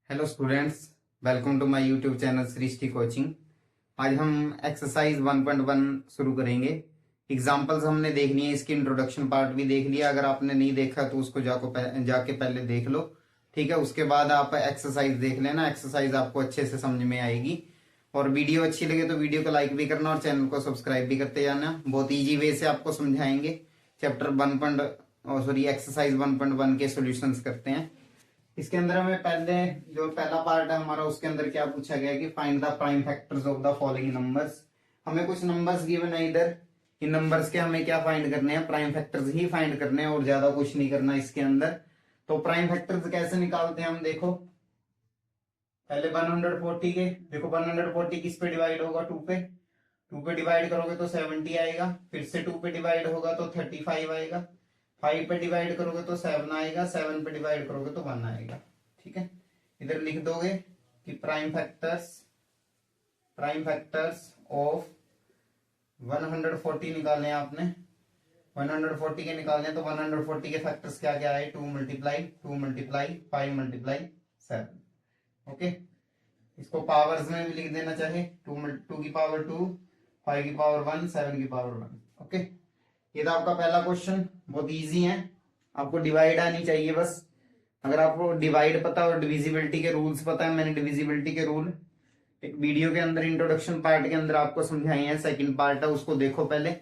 Hello students, welcome to my YouTube channel Srishti coaching. आज हम exercise 1.1 शुरू करेंगे। एग्जांपल्स हमने देख लिए, इसकी इंट्रोडक्शन पार्ट भी देख लिया। अगर आपने नहीं देखा तो उसको जाके पहले देख लो, ठीक है। उसके बाद आप एक्सरसाइज देख लेना, एक्सरसाइज आपको अच्छे से समझ में आएगी। और वीडियो अच्छी लगे तो वीडियो को लाइक भी करना और चैनल को सब्सक्राइब भी करते जाना। बहुत ईजी वे से आपको समझाएंगे। चैप्टर एक्सरसाइज 1.1 के सॉल्यूशंस करते हैं। इसके अंदर हमें पहला पार्ट है हमारा, उसके अंदर क्या पूछा गया कि find the prime factors of the following numbers. हमें कुछ नंबर्स गिवन है इधर, इन नंबर्स के हमें क्या फाइंड करने हैं, प्राइम फैक्टर्स ही फाइंड करने हैं और ज्यादा कुछ नहीं करना इसके अंदर। तो प्राइम फैक्टर्स कैसे निकालते हैं हम देखो। पहले 140 के देखो, 140 किस पे डिवाइड होगा, 2 पे। 2 पे डिवाइड करोगे तो 70 आएगा, फिर से 2 पे डिवाइड होगा तो 35 आएगा, 5 पे डिवाइड करोगे तो 7 आएगा, 7 पे डिवाइड करोगे तो 1 आएगा। ठीक है, इधर लिख दोगे कि प्राइम फैक्टर्स ऑफ 140 निकालने आपने। 140 के निकालने तो 140 के फैक्टर्स क्या क्या है, 2 मल्टीप्लाई 5 मल्टीप्लाई 7। ओके, इसको पावर्स में भी लिख देना चाहे, 2 की पावर 2, 5 की पावर 1, 7 की पावर 1। ओके, ये था आपका पहला क्वेश्चन। बहुत इजी है, आपको डिवाइड आनी चाहिए बस। अगर आपको डिवाइड पता और डिविजिबिलिटी के रूल्स पता है, मैंने डिविजिबिलिटी के रूल एक वीडियो के अंदर इंट्रोडक्शन पार्ट के अंदर आपको समझाए हैं। सेकंड पार्ट है, उसको देखो पहले।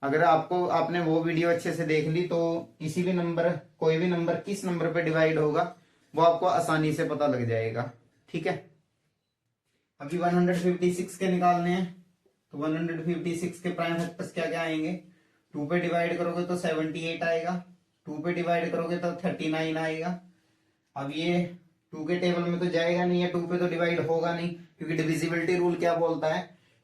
अगर आपने वो वीडियो अच्छे से देख ली तो किसी भी नंबर, कोई भी नंबर किस नंबर पे डिवाइड होगा वो आपको आसानी से पता लग जाएगा। ठीक है, अभी 156 के निकालने हैं। तो 156 के प्राइम फैक्टर्स क्या क्या आएंगे, 2 पे डिवाइड करोगे तो 78 आएगा, 2 पे डिवाइड करोगे तो 39 आएगा। अब ये 2 के टेबल में तो जाएगा नहीं है, 2 पे तो डिवाइड होगा नहीं, क्योंकि डिविजिबिलिटी रूल क्या बोलता है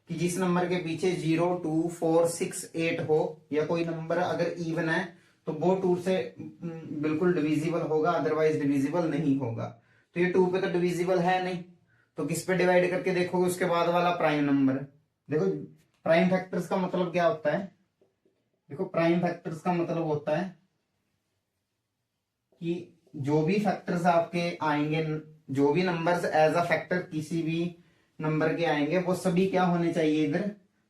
कि जिस नंबर के पीछे 0, 2, 4, 6, 8 हो, या कोई नंबर अगर इवन है तो वो 2 से बिल्कुल डिविजिबल होगा, अदरवाइज डिविजिबल नहीं होगा। तो ये 2 पे तो डिविजिबल है नहीं, तो किस पे डिवाइड करके देखोगे, उसके बाद वाला प्राइम नंबर। देखो, प्राइम फैक्टर्स का मतलब क्या होता है, देखो प्राइम फैक्टर्स का मतलब होता है कि जो भी फैक्टर्स आपके आएंगे, जो भी नंबर्स एज अ फैक्टर किसी भी नंबर के आएंगे, वो सभी क्या होने चाहिए, इधर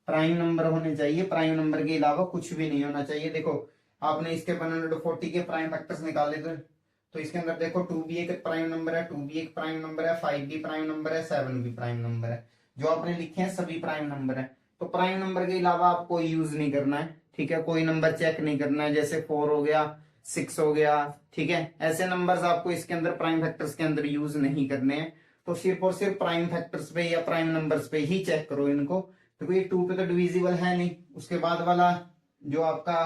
प्राइम नंबर होने चाहिए। प्राइम नंबर के अलावा कुछ भी नहीं होना चाहिए। देखो, आपने इसके 140 के प्राइम फैक्टर्स निकाले तो इसके अंदर देखो 2 भी एक प्राइम नंबर है, 2 भी एक प्राइम नंबर है, 5 भी प्राइम नंबर है, 7 भी प्राइम नंबर है। जो आपने लिखे हैं सभी प्राइम नंबर है। तो प्राइम नंबर के अलावा आप कोई यूज नहीं करना है। ठीक है, कोई नंबर चेक नहीं करना है, जैसे 4 हो गया, 6 हो गया। ठीक है, ऐसे नंबर्स आपको इसके अंदर प्राइम फैक्टर्स के अंदर यूज नहीं करने हैं। तो सिर्फ और सिर्फ प्राइम फैक्टर्स पे या प्राइम नंबर्स पे ही चेक करो इनको। देखो, ये 2 पे तो डिविजिबल है नहीं, उसके बाद वाला जो आपका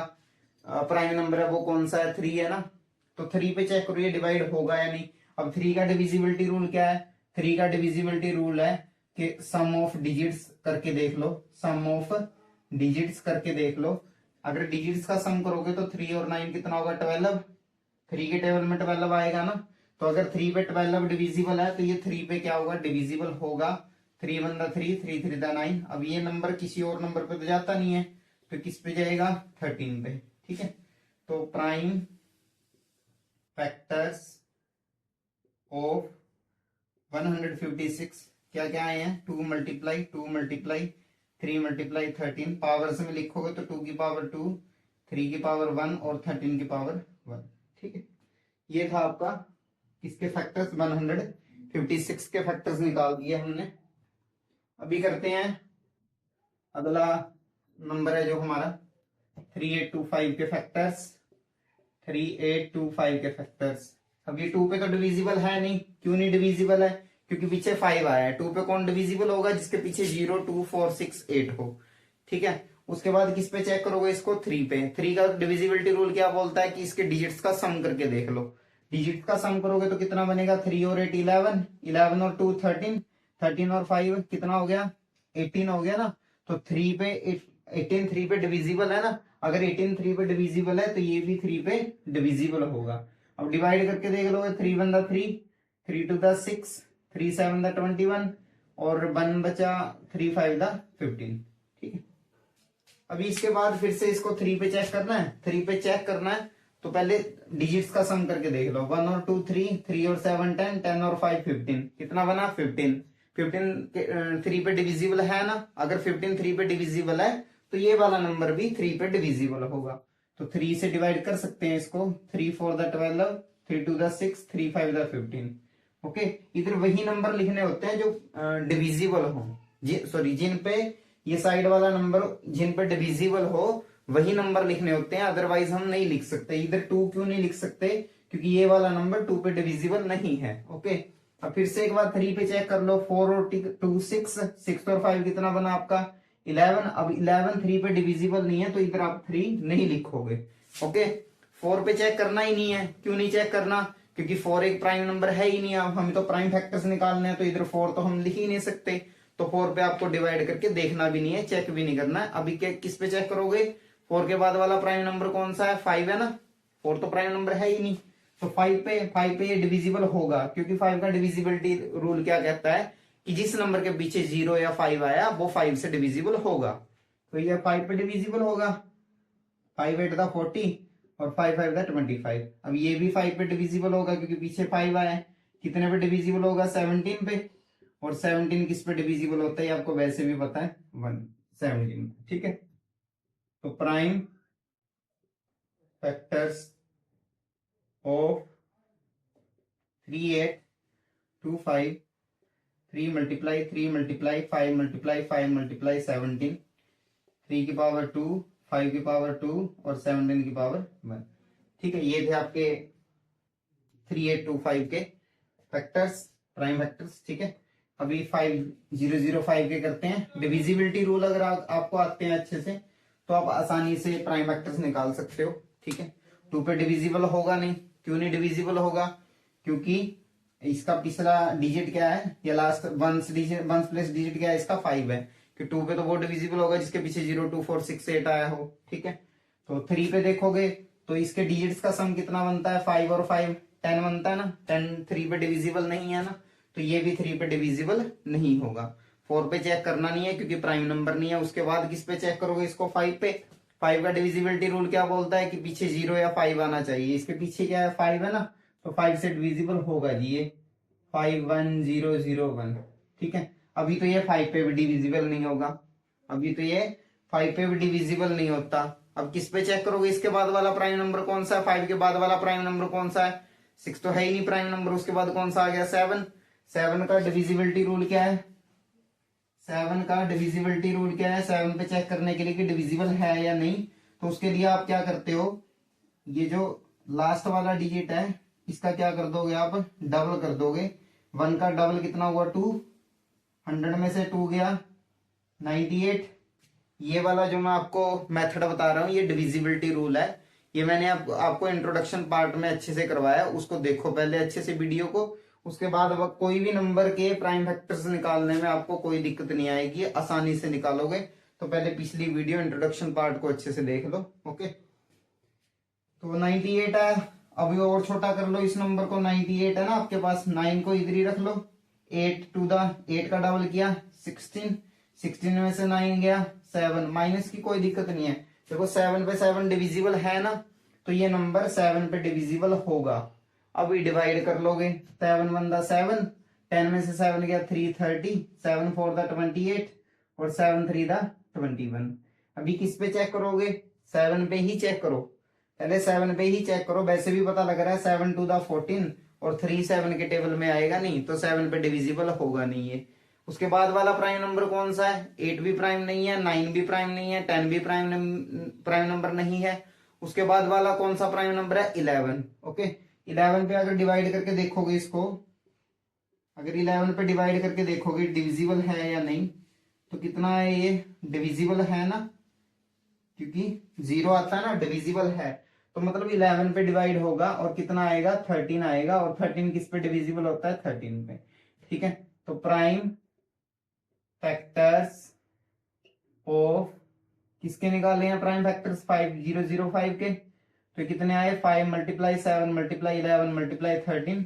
प्राइम नंबर है वो कौन सा है, 3 है ना। तो 3 पे चेक करो ये डिवाइड होगा या नहीं। अब 3 का डिविजिबिलिटी रूल क्या है, 3 का डिविजिबिलिटी रूल है कि सम ऑफ डिजिट्स करके देख लो, सम ऑफ डिजिट्स करके देख लो। अगर डिजिट्स का सम करोगे तो 3 और 9 कितना होगा, 12। 3 के टेबल में 12 आएगा ना। तो अगर 3 पे 12 डिविजिबल है तो ये 3 पे क्या होगा, डिविजिबल होगा। 3 1 3, 3 3 9। अब ये नंबर किसी और नंबर पे तो जाता नहीं है, तो किस पे जाएगा, 13 पे। ठीक है, तो प्राइम फैक्टर्स ऑफ 156 क्या क्या आए हैं, 2 मल्टीप्लाई 3 मल्टीप्लाई 13। पावर्स में लिखोगे तो 2 की पावर 2, 3 की पावर 1 और 13 की पावर 1। ठीक है, ये था आपका किसके फैक्टर्स, 156 के फैक्टर्स निकाल दिए हमने। अभी करते हैं अगला नंबर है जो हमारा 3825 के फैक्टर्स। 3825 के फैक्टर्स। अब ये 2 पे तो डिविजिबल है नहीं, क्यों नहीं डिविजिबल है, क्योंकि पीछे 5 आया है। 2 पे कौन डिविजिबल होगा, जिसके पीछे 0, 2, 4, 6, 8 हो। ठीक है, उसके बाद किस पे चेक करोगे, इसको 3 पे। 3 का डिविजिबिलिटी रूल क्या बोलता है कि इसके डिजिट्स का सम करके देख लो। डिजिट का सम करोगे तो कितना बनेगा, 3 और 8 11, 11 और 2 13, 13 और 5 कितना हो गया, 18 हो गया ना। तो 3 पे 18 3 पे डिविजिबल है ना। अगर 18 3 पे डिविजिबल है तो ये भी 3 पे डिविजिबल होगा। अब डिवाइड करके देख लो, 3 1 3, 3 2 6, 3 7 21 और 1 बचा, 3 5 15। ठीक है, अभी इसके बाद फिर से इसको 3 पे चेक करना है। 3 पे चेक करना है तो पहले डिजिट्स का सम करके देख लो, 1 और 2 3, 3 और 7 10, 10 और 5 15, कितना बना 15। 15 3 पे डिविजिबल है ना, अगर 15 3 पे डिविजिबल है तो ये वाला नंबर भी 3 पे डिविजिबल होगा। तो 3 से डिवाइड कर सकते हैं इसको, 3 4 द 12, 3 2 द 6, 3 5 द 15। ओके, इधर वही नंबर लिखने होते हैं जो डिविजिबल हो, सॉरी जिन पे ये साइड वाला नंबर जिन पे डिविजिबल हो वही नंबर लिखने होते हैं, अदरवाइज हम नहीं लिख सकते। इधर 2 क्यों नहीं लिख सकते, क्योंकि ये वाला नंबर 2 पे डिविजिबल नहीं है। ओके, अब फिर से एक बार 3 पे चेक कर लो, 4 और 2 6, 6 और 5 कितना बना आपका 11। अब 11 3 पे डिविजिबल नहीं है तो इधर आप 3 नहीं लिखोगे। ओके, 4 पे चेक करना ही नहीं है, क्यों नहीं चेक करना, क्योंकि 4 एक प्राइम नंबर है ही नहीं। अब हमें तो प्राइम फैक्टर्स निकालने हैं, तो इधर 4 तो हम लिख ही नहीं सकते, तो 4 पे आपको डिवाइड करके देखना भी नहीं है, चेक भी नहीं करना है। अभी किस पे चेक करोगे, 4 के बाद वाला प्राइम नंबर कौन सा है, 5 है ना, 4 तो प्राइम नंबर है ही नहीं, तो 5 पे ये डिविजिबल होगा, क्योंकि 5 का डिविजिबिलिटी रूल क्या कहता है कि जिस नंबर के पीछे 0 या 5 आया वो 5 से डिविजिबल होगा। तो ये 5 पे डिविजिबल होगा, 5 8 द 40 और 5 5 द 25। अब ये भी 5 पे डिविजिबल होगा क्योंकि पीछे 5 आया है। कितने पे डिविजिबल होगा, 17 पे, और 17 किस पे डिविजिबल होता है आपको वैसे भी पता है, 17। ठीक है, तो prime factors of 3 8 2 5, 3 multiply 3 multiply 5 multiply 5 multiply 17, 3 की पावर 2, 5 की पावर 2 और 17 की पावर 1। ठीक है, ये थे आपके 3825 के फैक्टर्स, प्राइम फैक्टर्स। ठीक है, अभी 5005 के करते हैं। डिविजिबिलिटी रूल अगर आपको आते हैं अच्छे से तो आप आसानी से प्राइम फैक्टर्स निकाल सकते हो। ठीक है, 2 पे डिविजिबल होगा नहीं, क्यों नहीं डिविजिबल होगा, क्योंकि इसका पिछला डिजिट क्या है, या लास्ट वंस प्लेस डिजिट क्या है इसका 5 है, कि 2 पे तो वो डिविजिबल होगा जिसके पीछे 0 2 4 6 8 आया हो। ठीक है, तो 3 पे देखोगे तो इसके डिजिट्स का सम कितना बनता है, 5 और 5 10 बनता है ना, 10 3 पे डिविजिबल नहीं है ना, तो ये भी 3 पे डिविजिबल नहीं होगा। 4 पे चेक करना नहीं है क्योंकि प्राइम नंबर नहीं है। उसके बाद किस पे चेक करोगे इसको, 5 पे। 5 का डिविजिबिलिटी रूल क्या बोलता है कि पीछे 0 या 5 आना चाहिए, इसके पीछे क्या है 5 है ना, तो 5 से डिविजिबल होगा जी ये 5 1 0 0 1। ठीक है, अभी तो ये 5 पे भी डिविजिबल नहीं होगा, अभी तो ये 5 पे भी डिविजिबल नहीं होता। अब किस पे चेक करोगे, इसके बाद वाला प्राइम नंबर कौन सा है, 5 के बाद वाला प्राइम नंबर कौन सा है, 6 तो है ही नहीं प्राइम नंबर, उसके बाद कौन सा आ गया 7। 7 का डिविजिबिलिटी रूल क्या है, 7 का डिविजिबिलिटी रूल क्या है, 7 पे चेक करने के लिए कि डिविजिबल है या नहीं, तो उसके लिए आप क्या करते हो, ये जो लास्ट वाला डिजिट है इसका क्या कर दोगे आप, डबल कर दोगे। 1 का डबल कितना हुआ 2, 100 में से 2 गया 98। ये वाला जो मैं आपको मेथड बता रहा हूँ ये डिविजिबिलिटी रूल है, ये मैंने आपको इंट्रोडक्शन पार्ट में अच्छे से करवाया, उसको देखो पहले अच्छे से वीडियो को। उसके बाद अब कोई भी नंबर के प्राइम फैक्टर्स निकालने में आपको कोई दिक्कत नहीं आएगी, आसानी से निकालोगे। तो पहले पिछली वीडियो इंट्रोडक्शन पार्ट को अच्छे से देख लो। ओके, तो 98 है, अभी और छोटा कर लो इस नंबर को, 98 है ना आपके पास, 9 को इधर ही रख लो, 8 टू द 8 का डबल किया 16, 16 में से 9 गया 7, माइनस की कोई दिक्कत नहीं है। देखो 7 पे 7 डिविजिबल है ना, तो ये नंबर 7 पे डिविजिबल होगा। अभी डिवाइड कर लोगे, 7 1 द 7, 10 में से 7 गया 3 30, 7 4 द 28 और 7 3 द 21। अभी किस पे चेक करोगे, 7 पे ही चेक करो, पहले 7 पे ही चेक करो, वैसे भी पता लग रहा है 7 2 द 14 और 3 7 के टेबल में आएगा नहीं, तो 7 पे डिविजिबल होगा नहीं ये। उसके बाद वाला प्राइम नंबर कौन सा है, 8 भी प्राइम नहीं है, 9 भी प्राइम नहीं है, 10 भी प्राइम नंबर नहीं है। उसके बाद वाला कौन सा प्राइम नंबर है, 11। ओके, 11 पे अगर डिवाइड करके देखोगे इसको, अगर 11 पे डिवाइड करके देखोगे डिविजिबल है या नहीं, तो कितना है ये, डिविजिबल है ना, क्योंकि 0 आता है ना, डिविजिबल है, तो मतलब 11 पे डिवाइड होगा और कितना आएगा 13 आएगा, और 13 किस पे डिविजिबल होता है, 13 पे। ठीक है, तो प्राइम फैक्टर्स ऑफ किसके निकाले हैं प्राइम फैक्टर्स, 5005 के, तो कितने आए 5 मल्टीप्लाई 7 मल्टीप्लाई 11 मल्टीप्लाई 13,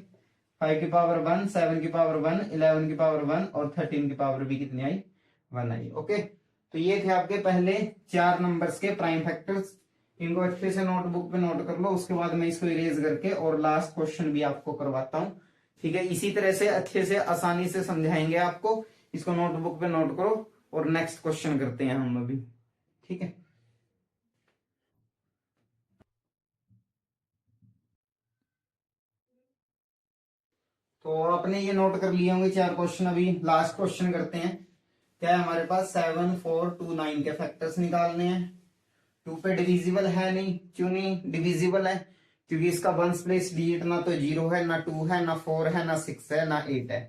5 की पावर 1, 7 की पावर 1, 11 की पावर 1 और 13 की पावर भी कितनी आई, 1 आई। ओके, तो ये थे आपके पहले 4 नंबर्स के प्राइम फैक्टर्स। इनको अच्छे से नोटबुक पे नोट कर लो, उसके बाद मैं इसको इरेज करके और लास्ट क्वेश्चन भी आपको करवाता हूँ। ठीक है, इसी तरह से अच्छे से आसानी से समझाएंगे आपको। इसको नोटबुक पे नोट करो और नेक्स्ट क्वेश्चन करते हैं हम अभी। ठीक है, तो आपने ये नोट कर लिए होंगे 4 क्वेश्चन। अभी लास्ट क्वेश्चन करते हैं। क्या है हमारे पास, 7 4 2 9 के फैक्टर्स निकालने हैं। 2 पे डिविजिबल है नहीं, क्यों नहीं डिविजिबल है? क्योंकि इसका वंस प्लेस डिजिट ना तो 0 है, ना 2 है, ना 4 है, ना 6 है, ना 8 है।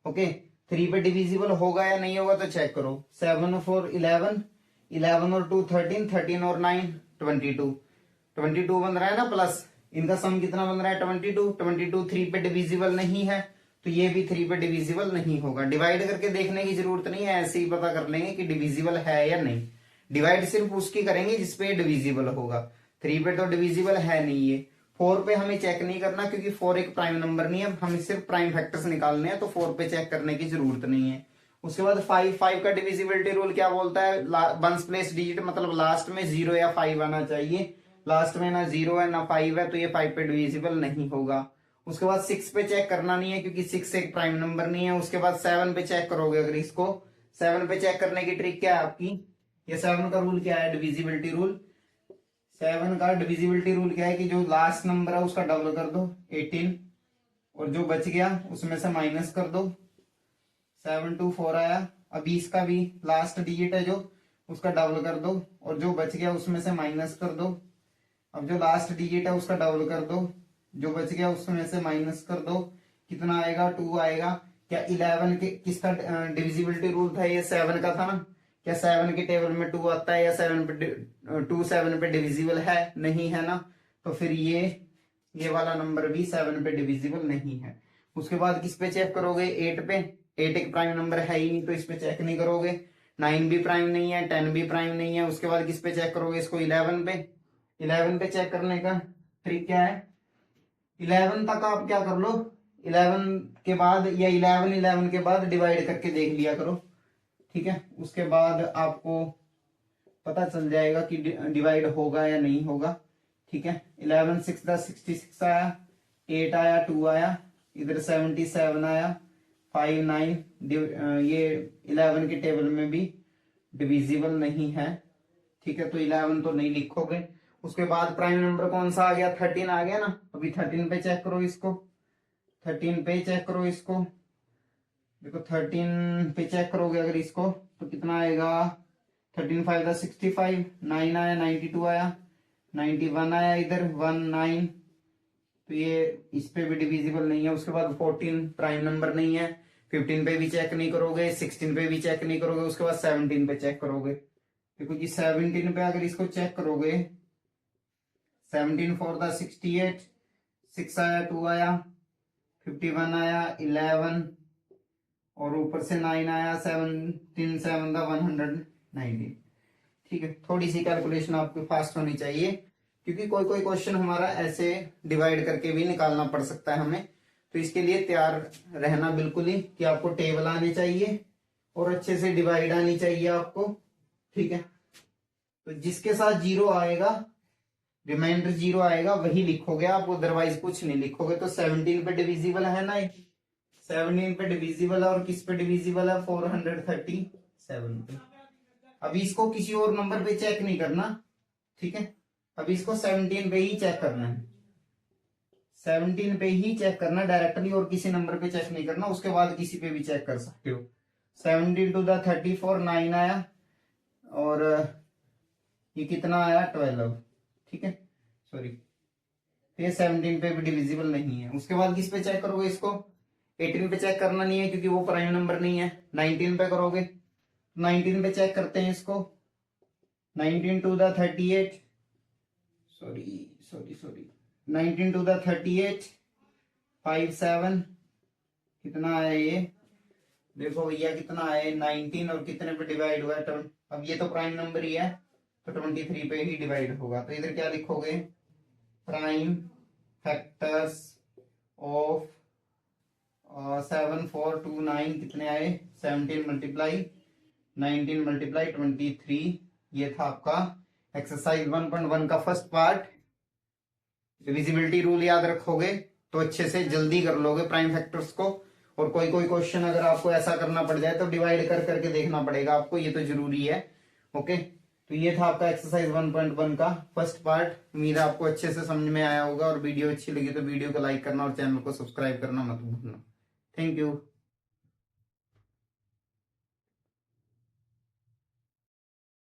ओके, 3 पे डिविजिबल होगा या नहीं होगा तो चेक करो। 7 और 4 11, 11 और 2 13, 13 और 9 22, 22 बन रहा है ना प्लस। इनका सम कितना बन रहा है, 22। 22 3 पे डिविजिबल नहीं है, तो ये भी 3 पे डिविजिबल नहीं होगा। डिवाइड करके देखने की जरूरत नहीं है, ऐसे ही पता कर लेंगे कि डिविजिबल है या नहीं। डिवाइड सिर्फ उसकी करेंगे जिसपे डिविजिबल होगा। 3 पे तो डिविजिबल है नहीं ये। 4 पे हमें चेक नहीं करना, क्योंकि 4 एक प्राइम नंबर नहीं है, हमें सिर्फ प्राइम फैक्टर्स निकालने हैं, तो 4 पे चेक करने की जरूरत नहीं है। उसके बाद 5 का डिविजिबिलिटी रूल क्या बोलता है, वंस प्लेस डिजिट मतलब लास्ट में 0 या 5 आना चाहिए। लास्ट में ना 0 है ना 5 है, तो ये 5 पे डिविजिबल नहीं होगा। उसके बाद 6 पे चेक करना नहीं है, क्योंकि 6 एक प्राइम नंबर नहीं है। उसके बाद 7 पे चेक करोगे अगर इसको। 7 पे चेक करने की ट्रिक क्या है आपकी, ये 7 का रूल क्या है, डिविजिबिलिटी रूल। 7 का डिविजिबिलिटी रूल क्या है कि जो लास्ट नंबर है उसका डबल कर दो 18, और जो बच गया उसमें से माइनस कर दो। 7 2 4 आया। अभी इसका भी लास्ट डिजिट है जो, उसका डबल कर दो, और जो बच गया उसमें से माइनस कर दो। अब जो लास्ट डिजिट है उसका डबल कर दो, जो बच गया उसमें से माइनस कर दो। कितना आएगा, 2 आएगा। क्या 11 के किसका डिविजिबिलिटी रूल था, ये 7 का था ना। क्या 7 के टेबल में 2 आता है, या 7 पे 2 7 पे डिविजिबल है, नहीं है ना। तो फिर ये वाला नंबर भी 7 पे डिविजिबल नहीं है। उसके बाद किस पे चेक करोगे, 8 पे। 8 एक प्राइम नंबर है ही नहीं, तो इस पे चेक नहीं करोगे। 9 भी प्राइम नहीं है, 10 भी प्राइम नहीं है। उसके बाद किस पे चेक करोगे इसको, 11 पे। 11 पे चेक करने का ट्रिक क्या है, 11 तक आप क्या कर लो, 11 के बाद या 11 के बाद डिवाइड करके देख लिया करो। ठीक है, उसके बाद आपको पता चल जाएगा कि डिवाइड होगा या नहीं होगा। ठीक है, 11 6 10 66 आया, 8 आया, 2 आया, इधर 77 आया, 5 9। ये 11 के टेबल में भी डिविजिबल नहीं है। ठीक है, तो 11 तो नहीं लिखोगे। उसके बाद प्राइम नंबर कौन सा आ गया, 13 आ गया ना। अभी 13 पे चेक करो इसको। 13 पे चेक करो इसको। देखो 13 पे चेक करोगे अगर इसको, तो कितना आएगा, 13 5 द 65, 9 आया, 92 आया, 91 आया, इधर 1 9। तो ये इस पे भी डिविजिबल नहीं है। उसके बाद 14 प्राइम नंबर नहीं है। 15 पे भी चेक नहीं करोगे, 16 पे भी चेक नहीं करोगे। उसके बाद 17 पे चेक करोगे। देखो जी 17 पे अगर इसको चेक करोगे, 17 4 द 68, 6 आया, 2 आया, 51 आया, 11, और ऊपर से 9 आया, 17 7 द 190। ठीक है, थोड़ी सी कैलकुलेशन आपकी फास्ट होनी चाहिए, क्योंकि कोई कोई क्वेश्चन हमारा ऐसे डिवाइड करके भी निकालना पड़ सकता है हमें। तो इसके लिए तैयार रहना बिल्कुल ही, कि आपको टेबल आनी चाहिए और अच्छे से डिवाइड आनी चाहिए आपको। ठीक है, तो जिसके साथ 0 आएगा, रिमाइंडर 0 आएगा, वही लिखोगे आप, अदरवाइज कुछ नहीं लिखोगे। तो 17 पे डिविजिबल है ना, 17 पे डिविजिबल है, और किस पे डिविजिबल है, 437 पे। अभी इसको किसी और नंबर पे चेक नहीं करना। ठीक है, अभी इसको 17 पे ही चेक करना है। 17 पे ही चेक करना डायरेक्टली, और किसी नंबर पे चेक नहीं करना। उसके बाद किसी पे भी चेक कर सकते हो। 17 टू द 34 9 आया, और ये कितना आया, 12। ठीक है, सॉरी, ये 17 पे भी डिविजिबल नहीं है। उसके बाद किस पे चेक करोगे इसको, 18 पे चेक करना नहीं है, क्योंकि वो प्राइम नंबर नहीं है। 19 पे करोगे, 19 पे चेक करते हैं इसको। 19 to the 38, sorry sorry sorry, 19 to the 38, 5 7, कितना आया ये, देखो भैया कितना आया, 19, और कितने पे डिवाइड हुआ है, अब ये तो प्राइम नंबर ही है, तो 23 पे ही डिवाइड होगा। तो इधर क्या लिखोगे, प्राइम फैक्टर्स ऑफ 7 4 2 9, कितने आए, 17 मल्टीप्लाई 19 मल्टीप्लाई 23, ये था आपका एक्सरसाइज 1.1 का फर्स्ट पार्ट, डिविजिबिलिटी रूल याद रखोगे तो अच्छे से जल्दी कर लोगे प्राइम फैक्टर्स को। और कोई कोई क्वेश्चन अगर आपको ऐसा करना पड़ जाए तो डिवाइड कर करके देखना पड़ेगा आपको, ये तो जरूरी है। ओके, तो ये था आपका एक्सरसाइज 1.1 का फर्स्ट पार्ट। उम्मीद है आपको अच्छे से समझ में आया होगा, और वीडियो अच्छी लगी तो वीडियो को लाइक करना और चैनल को सब्सक्राइब करना मत भूलना। Thank you.